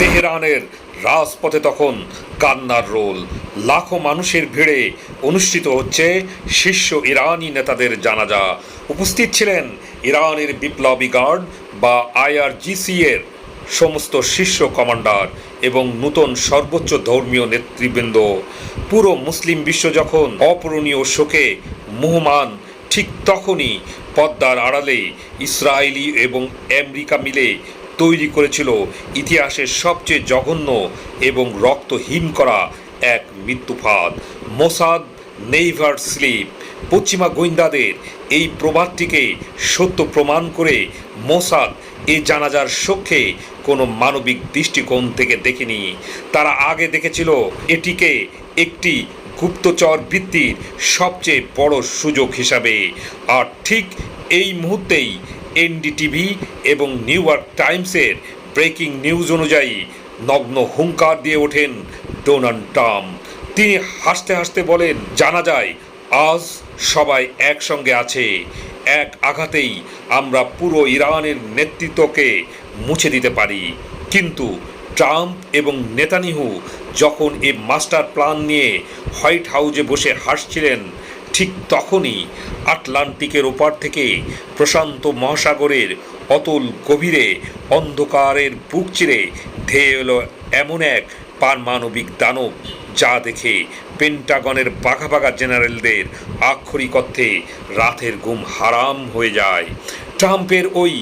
তেহরানের রাজপথে তখন কান্নার রোল। লাখো মানুষের ভিড়ে অনুষ্ঠিত হচ্ছে শীর্ষ ইরানি নেতাদের জানাজা। উপস্থিত ছিলেন ইরানের বিপ্লবী গার্ড বা আইআরজিসি এর সমস্ত শীর্ষ কমান্ডার এবং নূতন সর্বোচ্চ ধর্মীয় নেতৃবৃন্দ। পুরো মুসলিম বিশ্ব যখন অপূরণীয় শোকে মুহ্যমান, ঠিক তখনই পর্দার আড়ালে ইসরায়েলি এবং আমেরিকা মিলে তৈরি করেছিল ইতিহাসের সবচেয়ে জঘন্য এবং রক্তহীন করা এক মৃত্যুফাঁদ। Mossad নেইভার slip. পশ্চিমা গোয়েন্দাদের এই প্রবাদটিকে সত্য প্রমাণ করে মোসাদ এই জানাজার শোকে কোনো মানবিক দৃষ্টিকোণ থেকে দেখেনি। তারা আগে দেখেছিল এটিকে একটি গুপ্তচর বৃত্তির সবচেয়ে বড় সুযোগ হিসাবে। আর ঠিক এই মুহূর্তেই এনডিটিভি এবং নিউ ইয়র্ক টাইমসের ব্রেকিং নিউজ অনুযায়ী নগ্ন হুঙ্কার দিয়ে ওঠেন ডোনাল্ড ট্রাম্প। তিনি হাসতে হাসতে বলেন, জানা যায় আজ সবাই একসঙ্গে আছে, এক আঘাতেই আমরা পুরো ইরানের নেতৃত্বকে মুছে দিতে পারি। কিন্তু ট্রাম্প এবং নেতানিয়াহু যখন এই মাস্টার প্ল্যান নিয়ে হোয়াইট হাউসে বসে হাসছিলেন, ঠিক তখনই আটলান্টিকের ওপার থেকে প্রশান্ত মহাসাগরের অতল গভীরে অন্ধকারের বুক চিরে ধেয়ে এলো এমন এক পারমাণবিক দানব, যা দেখে পেন্টাগনের বাঘা বাঘা জেনারেলদের আক্ষরিক অর্থে রাতের ঘুম হারাম হয়ে যায়। ট্রাম্পের ওই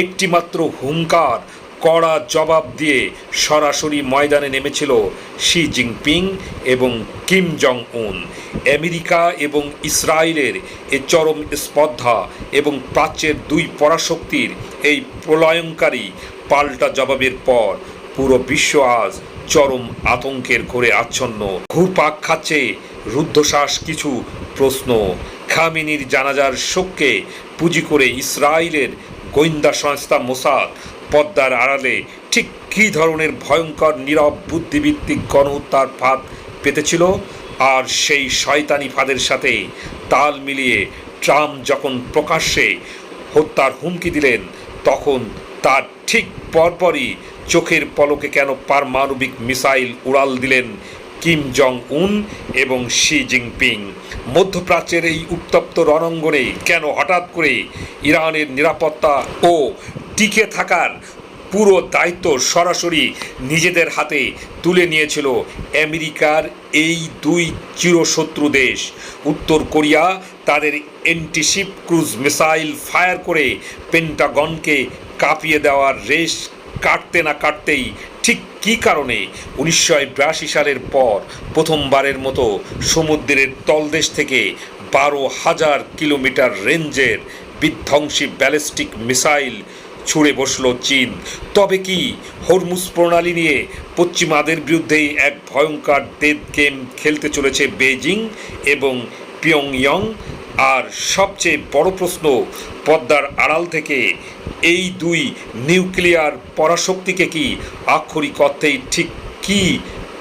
একটিমাত্র হুঙ্কার কড়া জবাব দিয়ে সরাসরি ময়দানে নেমেছিল শি জিনপিং এবং কিম জং উন। আমেরিকা এবং ইসরায়েলের এ চরম স্পর্ধা এবং প্রাচ্যের দুই পরাশক্তির এই প্রলয়ঙ্কারী পাল্টা জবাবের পর পুরো বিশ্ব আজ চরম আতঙ্কের ঘোরে আচ্ছন্ন। ঘুরপাক খাচ্ছে রুদ্ধশ্বাস কিছু প্রশ্ন। খামেনির জানাজার শোককে পুঁজি করে ইসরায়েলের গোয়েন্দা সংস্থা মোসাদ পর্দার আড়ালে ঠিক কী ধরনের ভয়ঙ্কর নীরব বুদ্ধিভিত্তিক গণহত্যার ফাঁদ পেতেছিল। আর সেই শয়তানি ফাঁদের সাথে তাল মিলিয়ে ট্রাম্প যখন প্রকাশ্যে হত্যার হুমকি দিলেন, তখন তার ঠিক পরপরই চোখের পলকে কেন পারমাণবিক মিসাইল উড়াল দিলেন কিম জং উন এবং শি জিনপিং। মধ্যপ্রাচ্যের এই উত্তপ্ত রণাঙ্গনে কেন হঠাৎ করে ইরানের নিরাপত্তা ও টিকে থাকার পুরো দায়িত্ব সরাসরি নিজেদের হাতে তুলে নিয়েছিল আমেরিকার এই দুই চিরশত্রু দেশ। উত্তর কোরিয়া তাদের অ্যান্টিশিপ ক্রুজ মিসাইল ফায়ার করে পেন্টাগনকে কাঁপিয়ে দেওয়ার রেশ কাটতে না কাটতেই ঠিক কী কারণে 1982 সালের পর প্রথমবারের মতো সমুদ্রের তলদেশ থেকে 12,000 কিলোমিটার রেঞ্জের বিধ্বংসী ব্যালিস্টিক মিসাইল ছুড়ে বসল চীন। তবে কি হরমুজ প্রণালী নিয়ে পশ্চিমাদের বিরুদ্ধেই এক ভয়ঙ্কর ডেথ গেম খেলতে চলেছে বেইজিং এবং পিয়ংইয়ং? আর সবচেয়ে বড় প্রশ্ন, পর্দার আড়াল থেকে এই দুই নিউক্লিয়ার পরাশক্তিকে কি আক্ষরিক অর্থেই ঠিক কী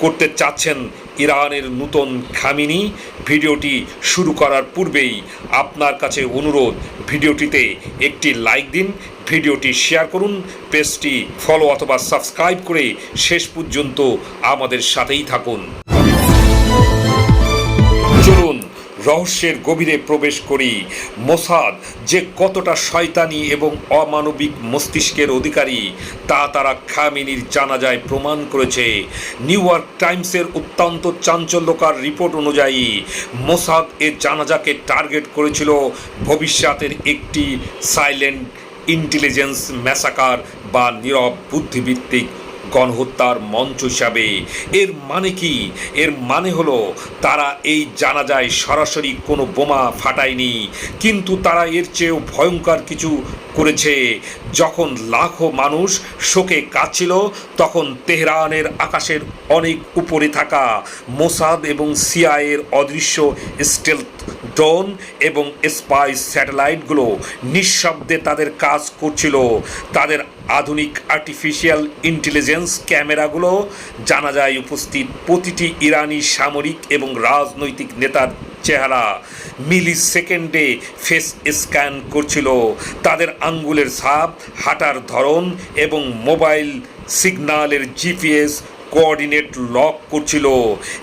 করতে চাচ্ছেন ইরানের নূতন খামেনি? ভিডিওটি শুরু করার পূর্বেই আপনার কাছে অনুরোধ, ভিডিওটিতে একটি লাইক দিন, ভিডিওটি শেয়ার করুন, পেজটি ফলো অথবা সাবস্ক্রাইব করে শেষ পর্যন্ত আমাদের সাথেই থাকুন। চলুন রহস্যের গভীরে প্রবেশ করি। মোসাদ যে কতটা শয়তানি এবং অমানবিক মস্তিষ্কের অধিকারী তা তারা খামেনির জানাজায় প্রমাণ করেছে। নিউ ইয়র্ক টাইমসের অত্যন্ত চাঞ্চল্যকর রিপোর্ট অনুযায়ী মোসাদ এর জানাজাকে টার্গেট করেছিল ভবিষ্যতের একটি সাইলেন্ট ইন্টেলিজেন্স ম্যাসাকার বা নীরব বুদ্ধিভিত্তিক গণহত্যার মঞ্চ হিসাবে। এর মানে কি? এর মানে হলো তারা এই জানাজায় সরাসরি কোনো বোমা ফাটায়নি, কিন্তু তারা এর চেয়েও ভয়ঙ্কর কিছু করেছে। যখন লাখো মানুষ শোকে কাঁদছিল, তখন তেহরানের আকাশের অনেক উপরে থাকা মোসাদ এবং সিআইএর অদৃশ্য স্টেলথ ড্রোন এবং স্পাই স্যাটেলাইটগুলো নিঃশব্দে তাদের কাজ করছিল। তাদের আধুনিক আর্টিফিশিয়াল ইন্টেলিজেন্স ক্যামেরাগুলো জানাজায় উপস্থিত প্রতিটি ইরানি সামরিক এবং রাজনৈতিক নেতার চেহারা মিলি সেকেন্ডে ফেস স্ক্যান করছিল, তাদের আঙ্গুলের ছাপ, হাঁটার ধরন এবং মোবাইল সিগন্যালের জিপিএস কোঅর্ডিনেট লক করছিল।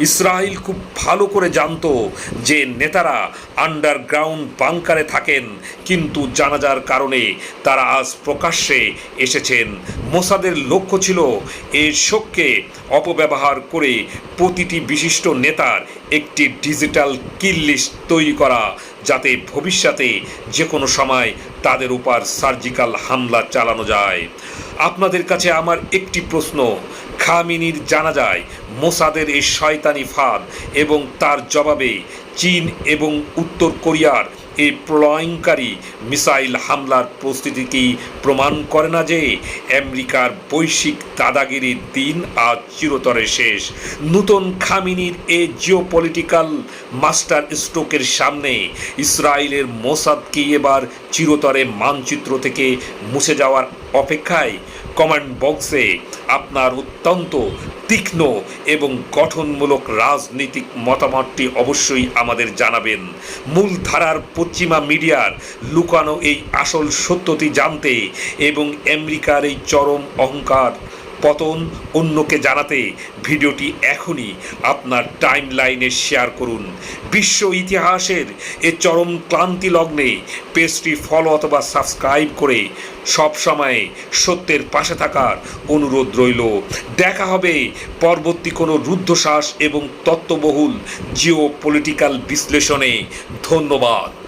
ইসরায়েল খুব ভালো করে জানতো যে নেতারা আন্ডারগ্রাউন্ড বাংকারে থাকেন, কিন্তু জানাজার কারণে তারা আজ প্রকাশ্যে এসেছেন। মোসাদের লক্ষ্য ছিল এই শোককে অপব্যবহার করে প্রতিটি বিশিষ্ট নেতার একটি ডিজিটাল কিল লিস্ট তৈরি করা, যাতে ভবিষ্যতে যে কোনো সময় তাদের উপর সার্জিক্যাল হামলা চালানো যায়। আপনাদের কাছে আমার একটি প্রশ্ন, খামেনির জানাজায় মোসাদের এই শয়তানি ফাঁদ এবং তার জবাবে চীন এবং উত্তর কোরিয়ার এই প্রলয়ঙ্কারী মিসাইল হামলার প্রস্তুতি কি প্রমাণ করে না যে আমেরিকার বৈশ্বিক দাদাগিরির দিন আজ চিরতরে শেষ? নতুন খামেনির এই জিওপলিটিক্যাল মাস্টার স্ট্রোকের সামনে ইসরায়েলের মোসাদ কি এবার চিরতরে মানচিত্র থেকে মুছে যাওয়ার অপেক্ষায়? কমেন্ট বক্সে আপনার অত্যন্ত তীক্ষ্ণ এবং গঠনমূলক রাজনৈতিক মতামতটি অবশ্যই আমাদের জানাবেন। মূলধারার পশ্চিমা মিডিয়ার লুকানো এই আসল সত্যটি জানতে এবং আমেরিকার এই চরম অহংকার পতন অন্যকে জানাতে ভিডিওটি এখনই আপনার টাইম লাইনে শেয়ার করুন। বিশ্ব ইতিহাসের এ চরম ক্লান্তি লগ্নে পেজটি ফলো অথবা সাবস্ক্রাইব করে সব সময় সত্যের পাশে থাকার অনুরোধ রইল। দেখা হবে পরবর্তী কোনো রুদ্ধশ্বাস এবং তত্ত্ববহুল জিওপলিটিক্যাল বিশ্লেষণে। ধন্যবাদ।